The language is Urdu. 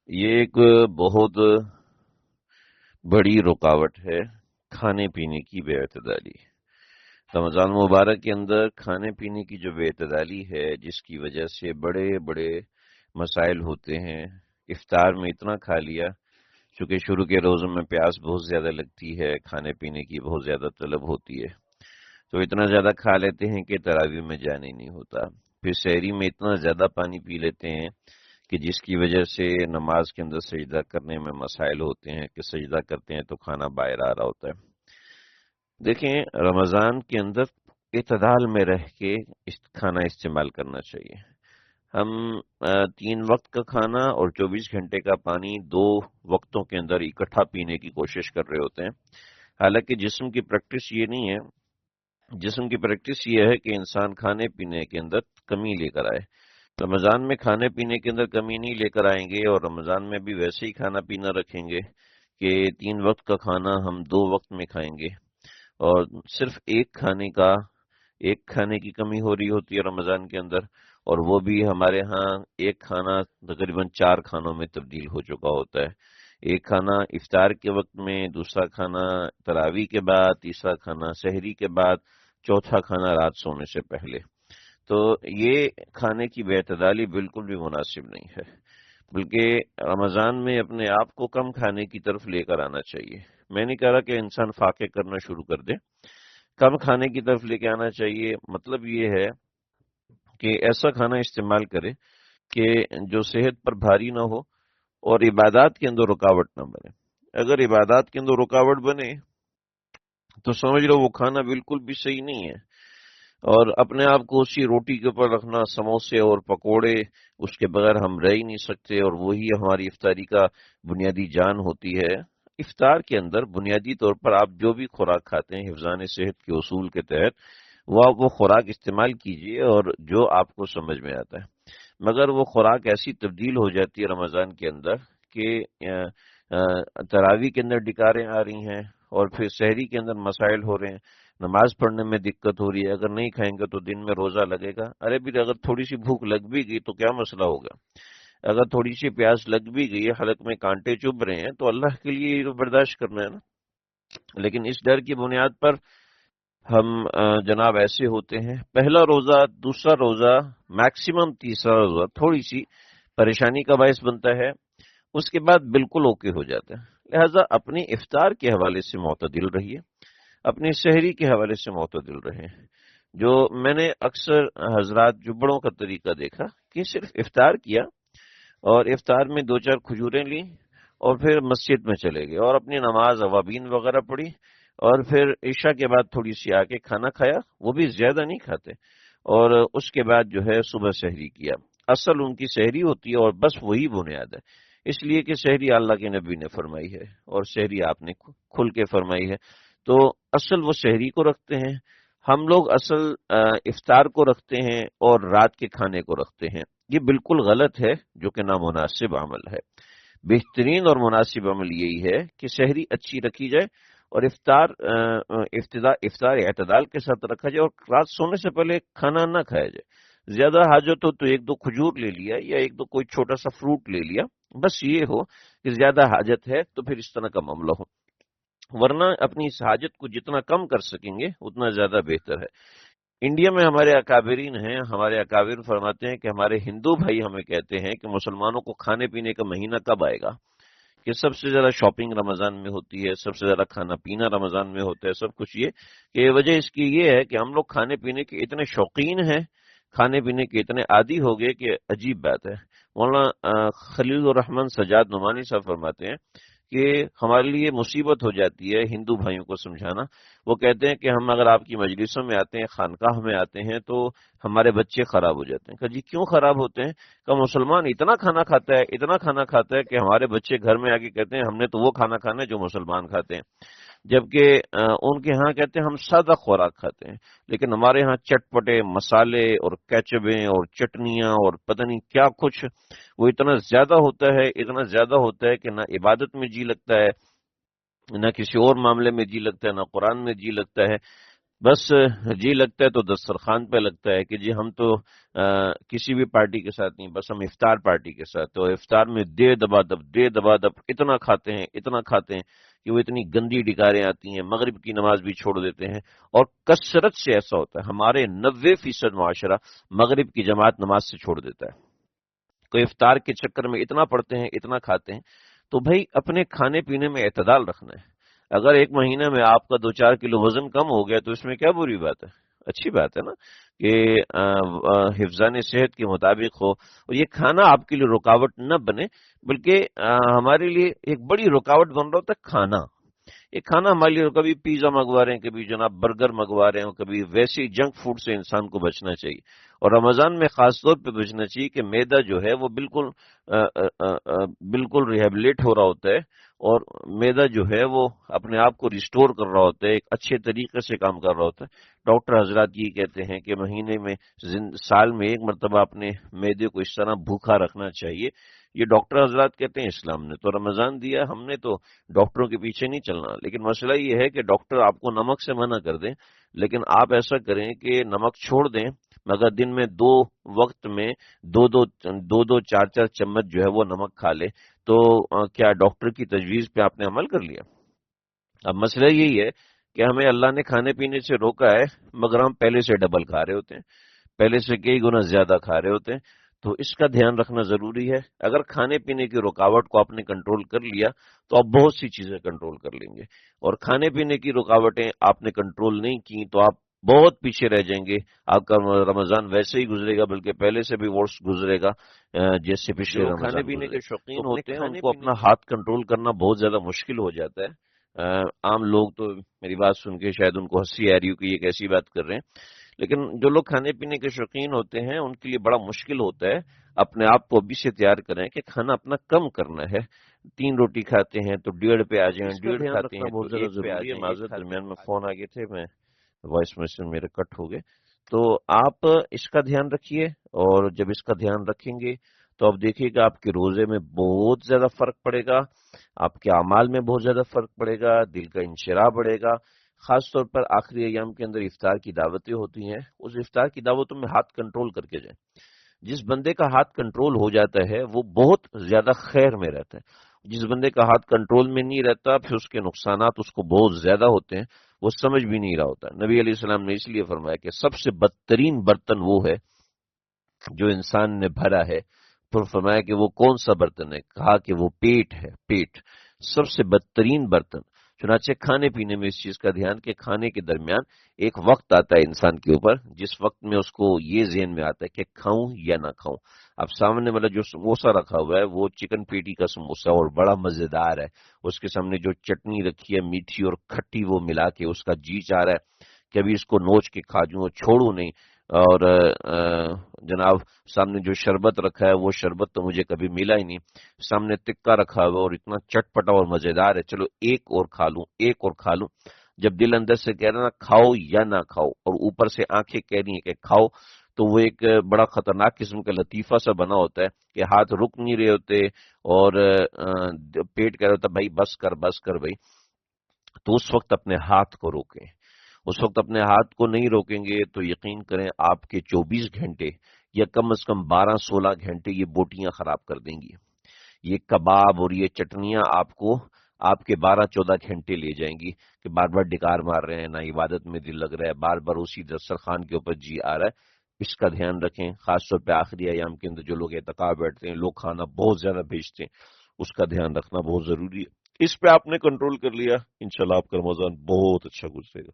یہ ایک بہت بڑی رکاوٹ ہے کھانے پینے کی بے اعتدالی۔ رمضان مبارک کے اندر کھانے پینے کی جو بے اعتدالی ہے، جس کی وجہ سے بڑے بڑے مسائل ہوتے ہیں۔ افطار میں اتنا کھا لیا، چونکہ شروع کے روزوں میں پیاس بہت زیادہ لگتی ہے، کھانے پینے کی بہت زیادہ طلب ہوتی ہے، تو اتنا زیادہ کھا لیتے ہیں کہ تراویح میں جانے نہیں ہوتا۔ پھر سحری میں اتنا زیادہ پانی پی لیتے ہیں کہ جس کی وجہ سے نماز کے اندر سجدہ کرنے میں مسائل ہوتے ہیں کہ سجدہ کرتے ہیں تو کھانا باہر آ رہا ہوتا ہے۔ دیکھیں، رمضان کے اندر اعتدال میں رہ کے کھانا استعمال کرنا چاہیے۔ ہم 3 وقت کا کھانا اور 24 گھنٹے کا پانی 2 وقتوں کے اندر اکٹھا پینے کی کوشش کر رہے ہوتے ہیں، حالانکہ جسم کی پریکٹس یہ نہیں ہے۔ جسم کی پریکٹس یہ ہے کہ انسان کھانے پینے کے اندر کمی لے کر آئے۔ رمضان میں کھانے پینے کے اندر کمی نہیں لے کر آئیں گے اور رمضان میں بھی ویسے ہی کھانا پینا رکھیں گے کہ 3 وقت کا کھانا ہم 2 وقت میں کھائیں گے، اور صرف ایک کھانے کی کمی ہو رہی ہوتی ہے رمضان کے اندر، اور وہ بھی ہمارے ہاں ایک کھانا تقریباً 4 کھانوں میں تبدیل ہو چکا ہوتا ہے۔ ایک کھانا افطار کے وقت میں، دوسرا کھانا تراویح کے بعد، تیسرا کھانا سحری کے بعد، چوتھا کھانا رات سونے سے پہلے۔ تو یہ کھانے کی بے اعتدالی بالکل بھی مناسب نہیں ہے، بلکہ رمضان میں اپنے آپ کو کم کھانے کی طرف لے کر آنا چاہیے۔ میں نہیں کہہ رہا کہ انسان فاقے کرنا شروع کر دے، کم کھانے کی طرف لے کے آنا چاہیے۔ مطلب یہ ہے کہ ایسا کھانا استعمال کرے کہ جو صحت پر بھاری نہ ہو اور عبادات کے اندر رکاوٹ نہ بنے۔ اگر عبادات کے اندر رکاوٹ بنے تو سمجھ لو وہ کھانا بالکل بھی صحیح نہیں ہے، اور اپنے آپ کو اسی روٹی کے اوپر رکھنا، سموسے اور پکوڑے، اس کے بغیر ہم رہ ہی نہیں سکتے، اور وہی ہماری افطاری کا بنیادی جان ہوتی ہے۔ افطار کے اندر بنیادی طور پر آپ جو بھی خوراک کھاتے ہیں حفظان صحت کے اصول کے تحت، وہ آپ وہ خوراک استعمال کیجئے اور جو آپ کو سمجھ میں آتا ہے، مگر وہ خوراک ایسی تبدیل ہو جاتی ہے رمضان کے اندر کہ تراویح کے اندر ڈکاریں آ رہی ہیں، اور پھر سحری کے اندر مسائل ہو رہے ہیں، نماز پڑھنے میں دقت ہو رہی ہے۔ اگر نہیں کھائیں گے تو دن میں روزہ لگے گا۔ ارے بھی اگر تھوڑی سی بھوک لگ بھی گئی تو کیا مسئلہ ہوگا؟ اگر تھوڑی سی پیاس لگ بھی گئی ہے، حلق میں کانٹے چبھ رہے ہیں، تو اللہ کے لیے یہ تو برداشت کرنا ہے نا۔ لیکن اس ڈر کی بنیاد پر ہم جناب ایسے ہوتے ہیں، پہلا روزہ، دوسرا روزہ، میکسیمم تیسرا روزہ تھوڑی سی پریشانی کا باعث بنتا ہے، اس کے بعد بالکل اوکے ہو جاتا ہے۔ لہذا اپنی افطار کے حوالے سے معتدل رہیے، اپنی سحری کے حوالے سے معتدل رہیں۔ جو میں نے اکثر حضرات جو بڑوں کا طریقہ دیکھا کہ صرف افطار کیا اور افطار میں 2 4 کھجوریں لیں اور پھر مسجد میں چلے گئے اور اپنی نماز اوابین وغیرہ پڑھی، اور پھر عشاء کے بعد تھوڑی سی آ کے کھانا کھایا، وہ بھی زیادہ نہیں کھاتے، اور اس کے بعد جو ہے صبح سحری کیا۔ اصل ان کی سحری ہوتی ہے اور بس وہی بنیاد ہے، اس لیے کہ سحری اللہ کے نبی نے فرمائی ہے اور سحری آپ نے کھل کے فرمائی ہے، تو اصل وہ سحری کو رکھتے ہیں۔ ہم لوگ اصل افطار کو رکھتے ہیں اور رات کے کھانے کو رکھتے ہیں، یہ بالکل غلط ہے، جو کہ نامناسب عمل ہے۔ بہترین اور مناسب عمل یہی ہے کہ سحری اچھی رکھی جائے اور افطار اعتدال کے ساتھ رکھا جائے، اور رات سونے سے پہلے کھانا نہ کھایا جائے۔ زیادہ حاجت ہو تو 1 2 کھجور لے لیا یا 1 2 کوئی چھوٹا سا فروٹ لے لیا، بس یہ ہو کہ زیادہ حاجت ہے تو پھر اس طرح کا معاملہ ہو، ورنہ اپنی اس حاجت کو جتنا کم کر سکیں گے اتنا زیادہ بہتر ہے۔ انڈیا میں ہمارے اکابرین ہیں، ہمارے اکابر فرماتے ہیں کہ ہمارے ہندو بھائی ہمیں کہتے ہیں کہ مسلمانوں کو کھانے پینے کا مہینہ کب آئے گا، کہ سب سے زیادہ شاپنگ رمضان میں ہوتی ہے، سب سے زیادہ کھانا پینا رمضان میں ہوتا ہے، سب کچھ یہ کہ وجہ اس کی یہ ہے کہ ہم لوگ کھانے پینے کے اتنے شوقین ہیں، کھانے پینے کے اتنے عادی ہو گئے کہ عجیب بات ہے۔ مولانا خلیل الرحمن سجاد نعمانی صاحب فرماتے ہیں کہ ہمارے لیے مصیبت ہو جاتی ہے ہندو بھائیوں کو سمجھانا۔ وہ کہتے ہیں کہ ہم اگر آپ کی مجلسوں میں آتے ہیں، خانقاہ میں آتے ہیں، تو ہمارے بچے خراب ہو جاتے ہیں۔ کہ جی کیوں خراب ہوتے ہیں؟ کہ مسلمان اتنا کھانا کھاتا ہے، اتنا کھانا کھاتا ہے کہ ہمارے بچے گھر میں آ کے کہتے ہیں ہم نے تو وہ کھانا کھانا ہے جو مسلمان کھاتے ہیں، جبکہ ان کے ہاں کہتے ہیں ہم سادہ خوراک کھاتے ہیں، لیکن ہمارے ہاں چٹپٹے مسالے اور کیچبیں اور چٹنیاں اور پتہ نہیں کیا کچھ وہ اتنا زیادہ ہوتا ہے، اتنا زیادہ ہوتا ہے کہ نہ عبادت میں جی لگتا ہے، نہ کسی اور معاملے میں جی لگتا ہے، نہ قرآن میں جی لگتا ہے۔ بس جی لگتا ہے تو دسترخوان پہ لگتا ہے کہ جی ہم تو کسی بھی پارٹی کے ساتھ نہیں، بس ہم افطار پارٹی کے ساتھ، تو افطار میں دے دبا دب اتنا کھاتے ہیں کہ وہ اتنی گندی ڈکاریں آتی ہیں، مغرب کی نماز بھی چھوڑ دیتے ہیں۔ اور کثرت سے ایسا ہوتا ہے، ہمارے 90% معاشرہ مغرب کی جماعت نماز سے چھوڑ دیتا ہے، کوئی افطار کے چکر میں اتنا پڑھتے ہیں، اتنا کھاتے ہیں۔ تو بھائی اپنے کھانے پینے میں اعتدال رکھنا ہے۔ اگر ایک مہینے میں آپ کا 2-4 کلو وزن کم ہو گیا تو اس میں کیا بری بات ہے؟ اچھی بات ہے نا کہ حفظان صحت کے مطابق ہو، اور یہ کھانا آپ کے لیے رکاوٹ نہ بنے، بلکہ ہمارے لیے ایک بڑی رکاوٹ بن رہا ہوتا ہے کھانا۔ یہ کھانا ہمارے لیے کبھی پیزا منگوا رہے ہیں، کبھی جناب برگر منگوا رہے ہیں، کبھی ویسے ہی جنک فوڈ سے انسان کو بچنا چاہیے۔ اور رمضان میں خاص طور پہ بچنا چاہیے کہ میدا جو ہے وہ بالکل بالکل ریہیبلیٹ ہو رہا ہوتا ہے، اور میدا جو ہے وہ اپنے آپ کو ریسٹور کر رہا ہوتا ہے، ایک اچھے طریقے سے کام کر رہا ہوتا ہے۔ ڈاکٹر حضرات یہ کہتے ہیں کہ مہینے میں سال میں ایک مرتبہ اپنے میدے کو اس طرح بھوکا رکھنا چاہیے۔ یہ ڈاکٹر حضرات کہتے ہیں، اسلام نے تو رمضان دیا، ہم نے تو ڈاکٹروں کے پیچھے نہیں چلنا۔ لیکن مسئلہ یہ ہے کہ ڈاکٹر آپ کو نمک سے منع کر دیں، لیکن آپ ایسا کریں کہ نمک چھوڑ دیں، مگر دن میں 2 وقت میں دو 4 چمچ جو ہے وہ نمک کھا لے، تو کیا ڈاکٹر کی تجویز پہ آپ نے عمل کر لیا؟ اب مسئلہ یہی ہے کہ ہمیں اللہ نے کھانے پینے سے روکا ہے، مگر ہم پہلے سے ڈبل کھا رہے ہوتے ہیں، پہلے سے کئی گنا زیادہ کھا رہے ہوتے ہیں۔ تو اس کا دھیان رکھنا ضروری ہے۔ اگر کھانے پینے کی رکاوٹ کو آپ نے کنٹرول کر لیا تو آپ بہت سی چیزیں کنٹرول کر لیں گے، اور کھانے پینے کی رکاوٹیں آپ نے کنٹرول نہیں کی تو آپ بہت پیچھے رہ جائیں گے۔ آپ کا رمضان ویسے ہی گزرے گا، بلکہ پہلے سے بھی ورس گزرے گا جیسے پچھلے رمضان کھانے پینے کے شوقین ہوتے ہیں ان کو اپنا ہاتھ کنٹرول کرنا بہت زیادہ مشکل ہو جاتا ہے۔ عام لوگ تو میری بات سن کے شاید ان کو ہنسی آ رہی ہو کہ یہ کیسی بات کر رہے ہیں، لیکن جو لوگ کھانے پینے کے شوقین ہوتے ہیں ان کے لیے بڑا مشکل ہوتا ہے۔ اپنے آپ کو ابھی سے تیار کریں کہ کھانا اپنا کم کرنا ہے۔ 3 روٹی کھاتے ہیں تو 1.5 پہ آ جائیں، 1.5 کھاتے ہیں بہت زیادہ ضروری ہے۔ معذرت، درمیان میں فون آ گئے تھے، میں وائس میسج میرے کٹ ہو گئے۔ تو آپ اس کا دھیان رکھیے، اور جب اس کا دھیان رکھیں گے تو آپ دیکھیے کہ آپ کے روزے میں بہت زیادہ فرق پڑے گا، آپ کے اعمال میں بہت زیادہ فرق پڑے گا، دل کا انشراح بڑھے گا۔ خاص طور پر آخری ایام کے اندر افطار کی دعوتیں ہوتی ہیں، اس افطار کی دعوتوں میں ہاتھ کنٹرول کر کے جائیں۔ جس بندے کا ہاتھ کنٹرول ہو جاتا ہے وہ بہت زیادہ خیر میں رہتا ہے۔ جس بندے کا ہاتھ کنٹرول میں نہیں رہتا پھر اس کے نقصانات اس کو بہت زیادہ ہوتے ہیں، وہ سمجھ بھی نہیں رہا ہوتا۔ نبی علیہ السلام نے اس لیے فرمایا کہ سب سے بدترین برتن وہ ہے جو انسان نے بھرا ہے۔ پھر فرمایا کہ وہ کون سا برتن ہے؟ کہا کہ وہ پیٹ ہے، پیٹ سب سے بدترین برتن۔ چنانچہ کھانے پینے میں اس چیز کا دھیان کہ کھانے کے درمیان ایک وقت آتا ہے انسان کے اوپر جس وقت میں اس کو یہ ذہن میں آتا ہے کہ کھاؤں یا نہ کھاؤں۔ اب سامنے والا جو سموسا رکھا ہوا ہے وہ چکن پیٹی کا سموسا اور بڑا مزیدار ہے، اس کے سامنے جو چٹنی رکھی ہے میٹھی اور کھٹی وہ ملا کے اس کا جی چاہ رہا ہے کہ ابھی اس کو نوچ کے کھا جوں اور چھوڑوں نہیں۔ اور جناب سامنے جو شربت رکھا ہے وہ شربت تو مجھے کبھی ملا ہی نہیں، سامنے تکا رکھا ہوا اور اتنا چٹپٹا اور مزیدار ہے، چلو ایک اور کھا لوں، ایک اور کھا لوں۔ جب دل اندر سے کہہ رہا نا کھاؤ یا نہ کھاؤ، اور اوپر سے آنکھیں کہہ رہی ہیں کہ کھاؤ، تو وہ ایک بڑا خطرناک قسم کا لطیفہ سا بنا ہوتا ہے کہ ہاتھ رک نہیں رہے ہوتے، اور پیٹ کہہ رہا ہوتا بھائی بس کر بس کر بھائی۔ تو اس وقت اپنے ہاتھ کو روکیں، اس وقت اپنے ہاتھ کو نہیں روکیں گے تو یقین کریں آپ کے 24 گھنٹے یا کم از کم 12-16 گھنٹے یہ بوٹیاں خراب کر دیں گی۔ یہ کباب اور یہ چٹنیاں آپ کو آپ کے 12-14 گھنٹے لے جائیں گی کہ بار بار ڈکار مار رہے ہیں، نہ عبادت میں دل لگ رہا ہے، بار بار اسی دسترخوان کے اوپر جی آ رہا ہے۔ اس کا دھیان رکھیں، خاص طور پہ آخری ایام کے اندر جو لوگ اعتکاف بیٹھتے ہیں، لوگ کھانا بہت زیادہ بھیجتے ہیں، اس کا دھیان رکھنا بہت ضروری ہے۔ اس پہ آپ نے کنٹرول کر لیا، انشاءاللہ آپ کا رمضان بہت اچھا گزرے گا۔